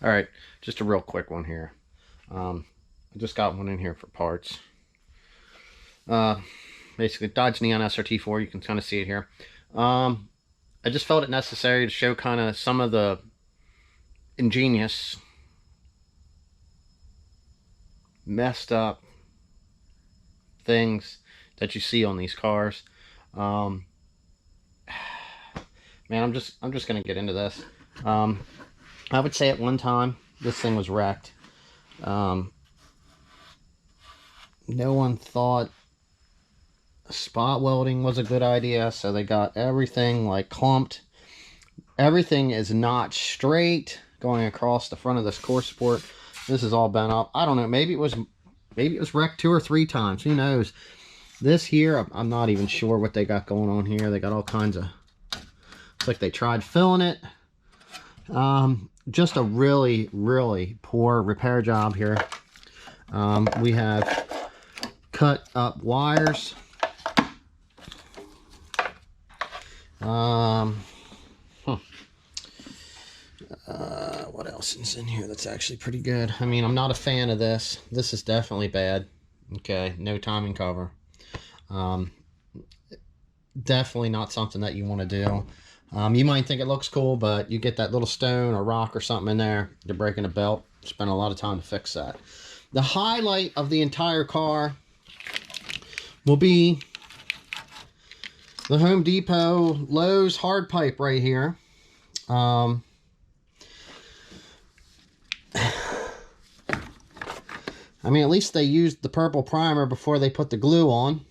All right, just a real quick one here. I just got one in here for parts. Basically, Dodge Neon SRT4. You can kind of see it here. I just felt it necessary to show kind of some of the ingenious, messed up things that you see on these cars. Man, I'm just gonna get into this. I would say at one time this thing was wrecked. No one thought spot welding was a good idea, so they got everything like clumped. Everything is not straight going across the front of this core support. This is all bent up. I don't know. Maybe it was wrecked 2 or 3 times. Who knows? This here, I'm not even sure what they got going on here. They got all kinds of. It's like they tried filling it. Just a really, really poor repair job here. We have cut up wires. What else is in here that's actually pretty good? I mean, I'm not a fan of this. This is definitely bad. Okay, no timing cover. Definitely not something that you want to do. You might think it looks cool, but you get that little stone or rock or something in there, you're breaking a belt. Spend a lot of time to fix that. The highlight of the entire car will be the Home Depot Lowe's hard pipe right here. I mean, at least they used the purple primer before they put the glue on.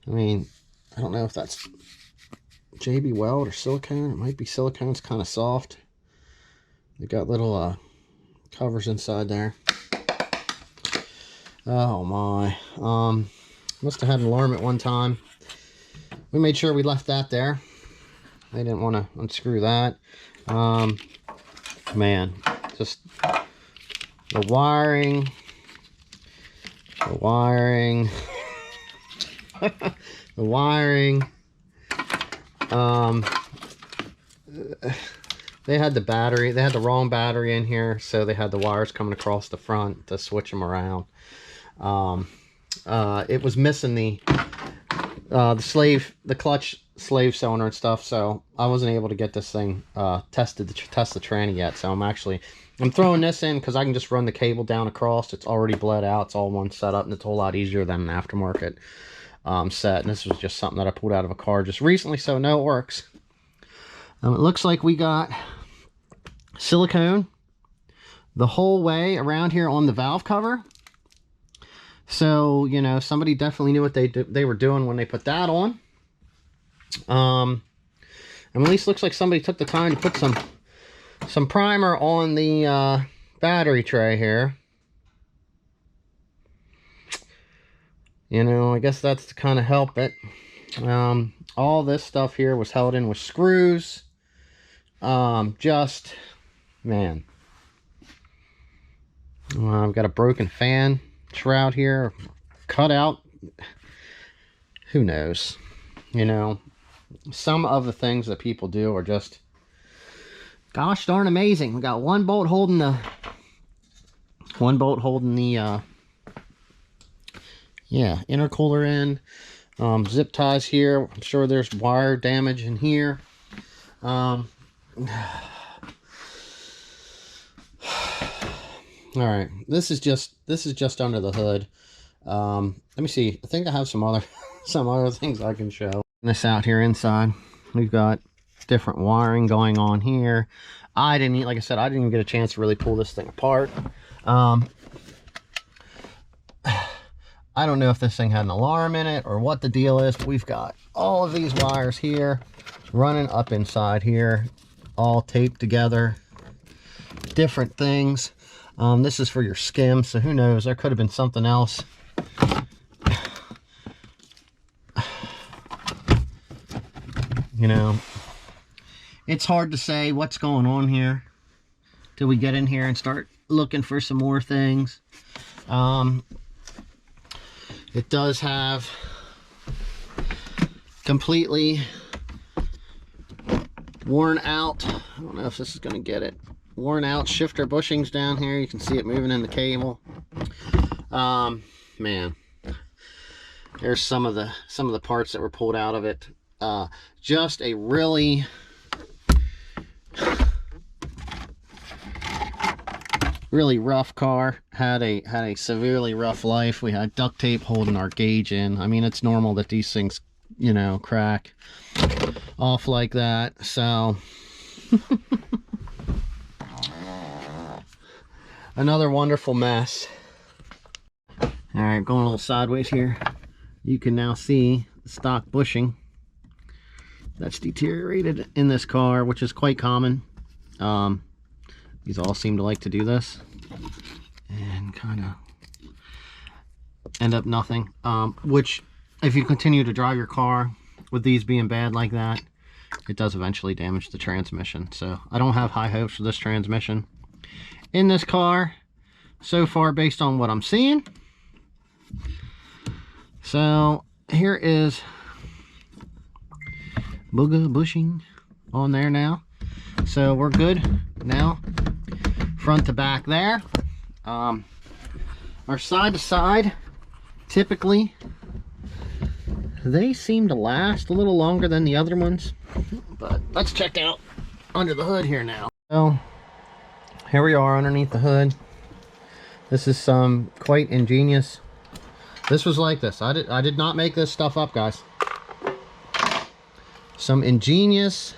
I mean, I don't know if that's JB Weld or silicone. It might be silicone. It's kind of soft. They got little covers inside there. Oh my. Must have had an alarm at one time. We made sure we left that there. They didn't want to unscrew that. Man, just the wiring, the wiring. They had the battery. They had the wrong battery in here, so they had the wires coming across the front to switch them around. It was missing the clutch slave cylinder and stuff, so I wasn't able to get this thing tested to test the tranny yet. So I'm throwing this in because I can just run the cable down across. It's already bled out. It's all one setup, and it's a whole lot easier than an aftermarket set. And this was just something that I pulled out of a car just recently, so no, it works. It looks like we got silicone the whole way around here on the valve cover. So, you know, somebody definitely knew what they were doing when they put that on. And at least looks like somebody took the time to put some primer on the battery tray here. You know, I guess that's to kind of help it. All this stuff here was held in with screws. Just, man. I've got a broken fan shroud here, cut out. Who knows? You know, some of the things that people do are just gosh darn amazing. We got one bolt holding the intercooler in. Zip ties here. I'm sure there's wire damage in here. All right, this is just under the hood. Let me see. I think I have some other things I can show. This out here inside, we've got different wiring going on here. Like I said, I didn't even get a chance to really pull this thing apart. I don't know if this thing had an alarm in it or what the deal is, but we've got all of these wires here running up inside here, all taped together, different things. This is for your skim, so who knows, there could have been something else. You know, it's hard to say what's going on here till we get in here and start looking for some more things. It does have completely worn out. I don't know if this is going to get it. worn out shifter bushings down here. You can see it moving in the cable. Man, there's some of the parts that were pulled out of it. Just a really rough car. Had a severely rough life. We had duct tape holding our gauge in. I mean, it's normal that these things, you know, crack off like that. So another wonderful mess. All right, going a little sideways here. You can now see the stock bushing that's deteriorated in this car, which is quite common. These all seem to like to do this and kind of end up nothing. Which, if you continue to drive your car with these being bad like that, it does eventually damage the transmission. So I don't have high hopes for this transmission in this car so far based on what I'm seeing. So here is booga bushing on there now. So we're good now, front to back there. Our side to side, typically they seem to last a little longer than the other ones, but let's check out under the hood here now. So here we are underneath the hood. This is some quite ingenious. This was like this. I did not make this stuff up, guys. Some ingenious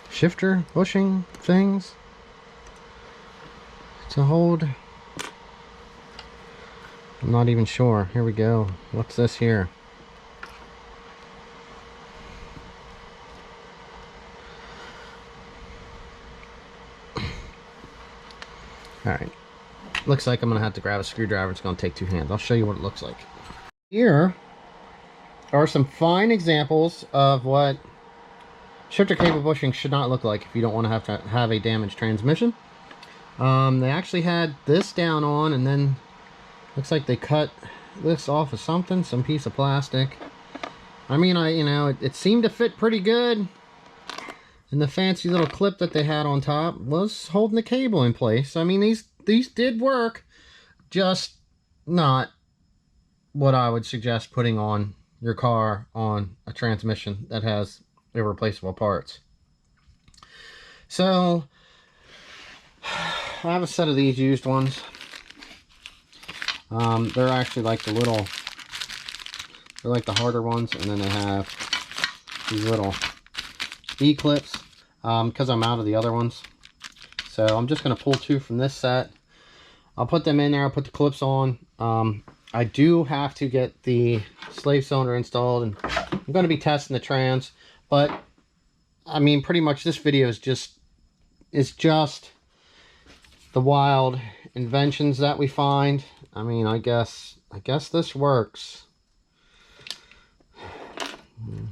shifter bushing things to hold. I'm not even sure. Here we go. What's this here? Alright. Looks like I'm going to have to grab a screwdriver. It's going to take two hands. I'll show you what it looks like. Here are some fine examples of what shifter cable bushing should not look like if you don't want to have a damaged transmission. They actually had this down on, and then looks like they cut this off of something, some piece of plastic. I mean, you know, it seemed to fit pretty good. And the fancy little clip that they had on top was holding the cable in place. I mean, these did work, just not what I would suggest putting on your car on a transmission that has irreplaceable parts. So I have a set of these used ones. They're actually like they're like the harder ones, and then they have these little E-clips because I'm out of the other ones. So I'm just going to pull two from this set. I'll put them in there. I'll put the clips on. I do have to get the slave cylinder installed, and I'm going to be testing the trans. But I mean, pretty much this video is just the wild inventions that we find. I mean, I guess this works.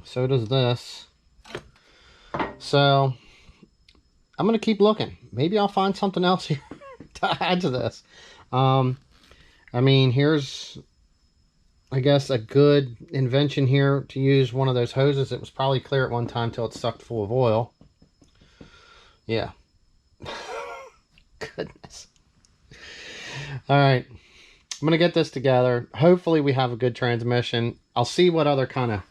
So does this. So I'm gonna keep looking. Maybe I'll find something else here to add to this. I mean, here's, I guess, a good invention here to use one of those hoses. It was probably clear at one time till it sucked full of oil. Yeah. Goodness. All right. I'm going to get this together. Hopefully we have a good transmission. I'll see what other kind of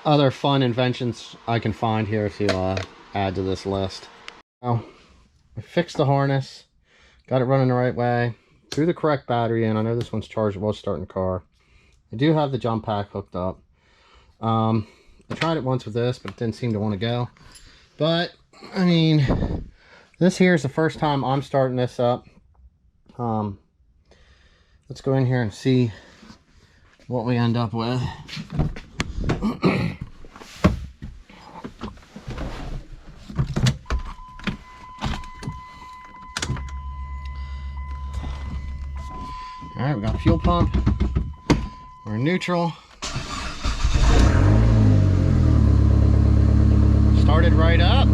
other fun inventions I can find here to add to this list. Now, I fixed the harness. Got it running the right way. Threw the correct battery in. I know this one's charged while starting the car. I do have the jump pack hooked up. I tried it once with this, but it didn't seem to want to go. But, I mean, this here is the first time I'm starting this up. Let's go in here and see what we end up with. Alright, we got a fuel pump. We're in neutral. Started right up.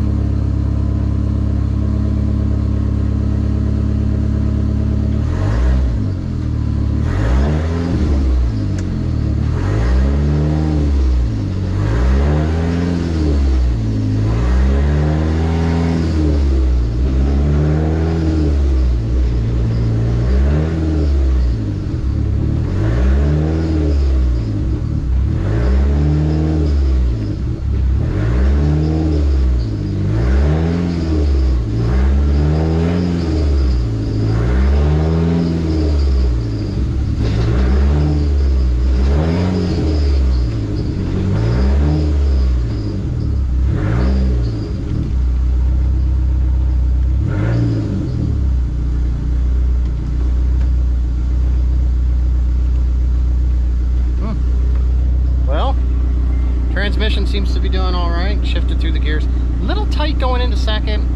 Transmission seems to be doing all right. Shifted through the gears. A little tight going into second.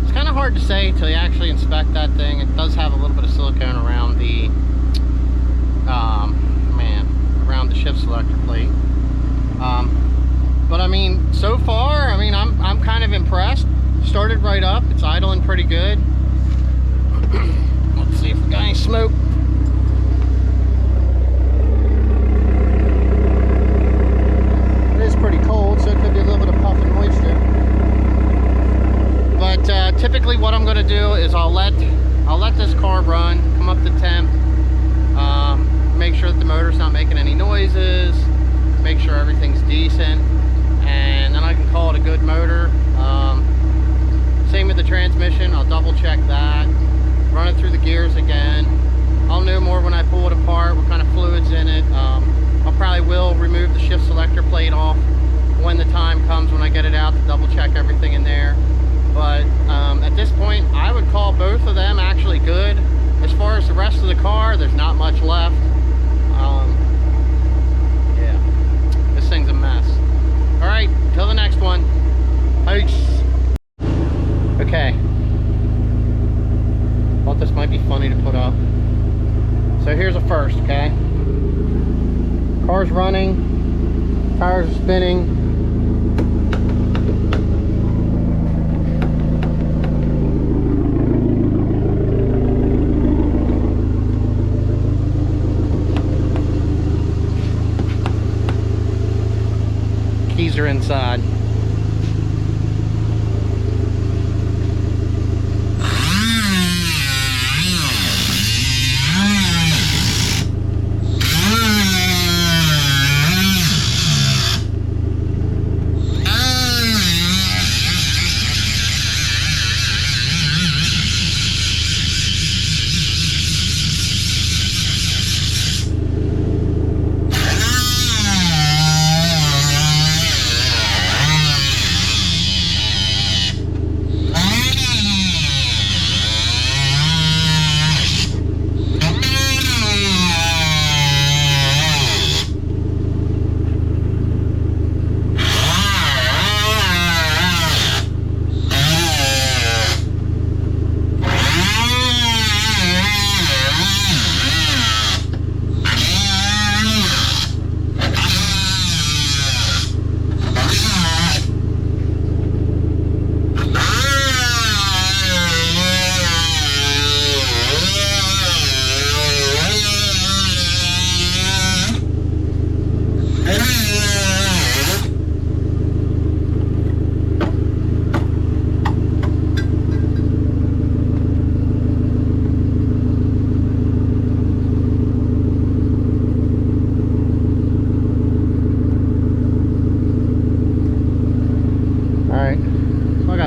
It's kind of hard to say until you actually inspect that thing. It does have a little bit of silicone around the, around the shift selector plate. But I mean, so far, I mean, I'm kind of impressed. Started right up. It's idling pretty good. Let's see if we got any smoke. It is pretty cold, so it could be a little bit of puff and moisture. But typically, what I'm going to do is I'll let this car run, come up to temp, make sure that the motor's not making any noises, make sure everything's decent, and then I can call it a good motor. Same with the transmission. I'll double check that, run it through the gears again. I'll know more when I pull it apart, what kind of fluid's in it. I probably will remove the shift selector plate off when the time comes when I get it out to double check everything in there. But at this point, I would call both of them actually good. As far as the rest of the car, there's not much left. Yeah, this thing's a mess. All right, till the next one. Peace. Okay. Thought this might be funny to put up. So here's a first, okay? Car's running, tires are spinning. Keys are inside.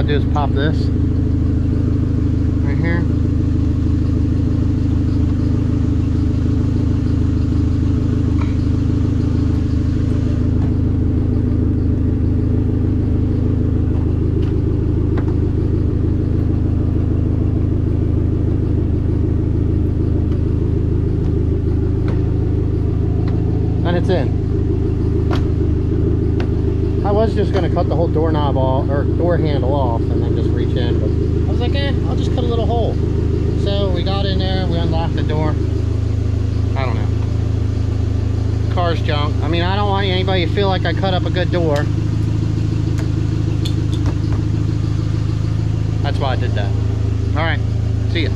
Do is pop this right here. And it's in. I was just going to cut the whole doorknob off, or door handle off, and then just reach in, but I was like, I'll just cut a little hole. So we got in there, we unlocked the door. I don't know. The car's junk. I mean, I don't want anybody to feel like I cut up a good door. That's why I did that. All right, see ya.